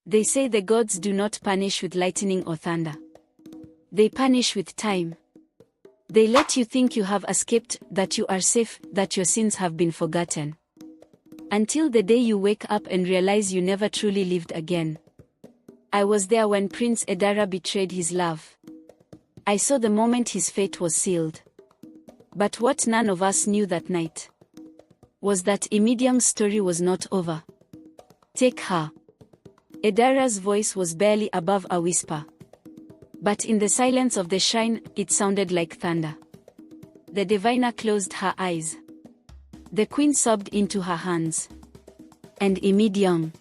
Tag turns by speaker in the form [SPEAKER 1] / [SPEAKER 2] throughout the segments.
[SPEAKER 1] They say the gods do not punish with lightning or thunder. They punish with time. They let you think you have escaped, that you are safe, that your sins have been forgotten. Until the day you wake up and realize you never truly lived again. I was there when Prince Edara betrayed his love. I saw the moment his fate was sealed. But what none of us knew that night was that Imidiang's story was not over. Take her. Edara's voice was barely above a whisper. But in the silence of the shrine, it sounded like thunder. The diviner closed her eyes. The queen sobbed into her hands. And Imidiang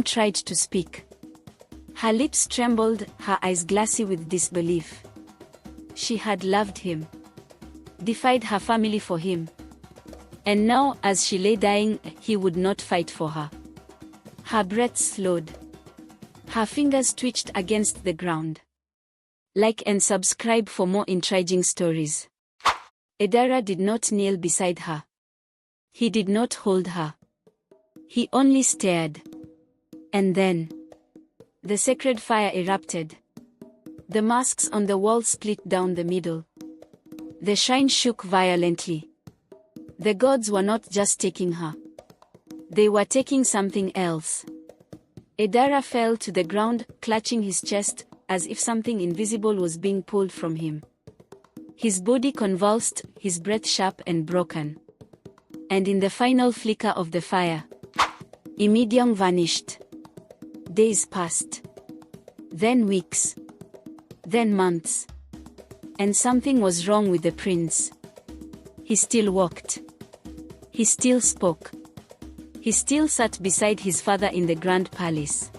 [SPEAKER 1] tried to speak. Her lips trembled, her eyes glassy with disbelief. She had loved him, defied her family for him. And now, as she lay dying, he would not fight for her. Her breath slowed. Her fingers twitched against the ground. Like and subscribe for more intriguing stories. Edara did not kneel beside her. He did not hold her. He only stared. And then the sacred fire erupted. The masks on the wall split down the middle. The shrine shook violently. The gods were not just taking her. They were taking something else. Edara fell to the ground, clutching his chest, as if something invisible was being pulled from him. His body convulsed, his breath sharp and broken. And in the final flicker of the fire, Imidiang vanished. Days passed. Then weeks. Then months. And something was wrong with the prince. He still walked. He still spoke. He still sat beside his father in the grand palace.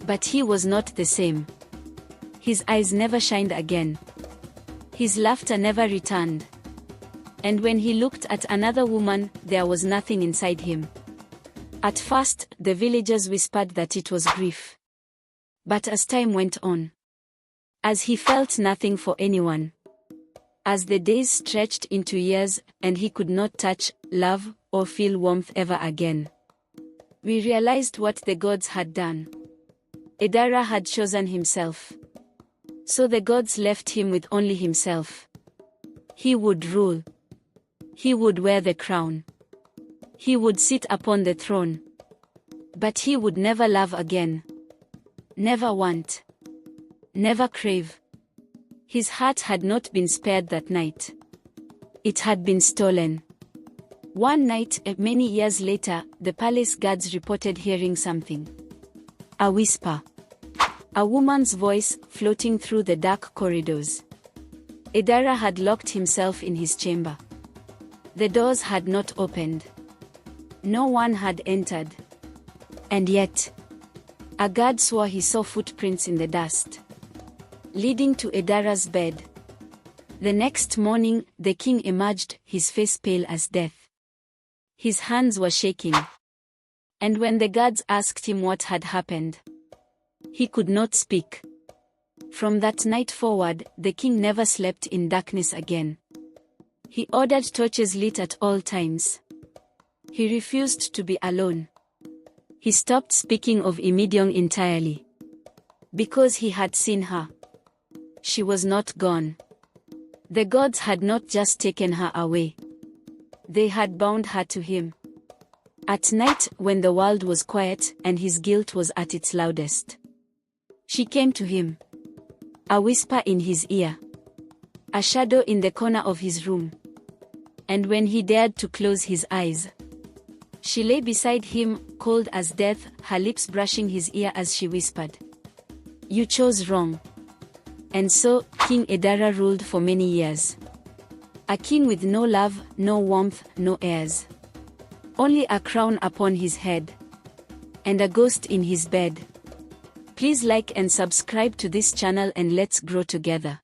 [SPEAKER 1] But he was not the same. His eyes never shined again. His laughter never returned. And when he looked at another woman, there was nothing inside him. At first, the villagers whispered that it was grief. But as time went on, as he felt nothing for anyone, as the days stretched into years, and he could not touch, love, or feel warmth ever again, we realized what the gods had done. Edara had chosen himself. So the gods left him with only himself. He would rule. He would wear the crown. He would sit upon the throne. But he would never love again. Never want. Never crave. His heart had not been spared that night. It had been stolen. One night, many years later, the palace guards reported hearing something. A whisper. A woman's voice, floating through the dark corridors. Edara had locked himself in his chamber. The doors had not opened. No one had entered. And yet, a guard swore he saw footprints in the dust, leading to Edara's bed. The next morning, the king emerged, his face pale as death. His hands were shaking. And when the guards asked him what had happened, he could not speak. From that night forward, the king never slept in darkness again. He ordered torches lit at all times. He refused to be alone. He stopped speaking of Imidiang entirely. Because he had seen her. She was not gone. The gods had not just taken her away. They had bound her to him. At night, when the world was quiet and his guilt was at its loudest, she came to him. A whisper in his ear. A shadow in the corner of his room. And when he dared to close his eyes, she lay beside him, cold as death, her lips brushing his ear as she whispered, "You chose wrong." And so, King Edara ruled for many years. A king with no love, no warmth, no heirs. Only a crown upon his head. And a ghost in his bed. Please like and subscribe to this channel and let's grow together.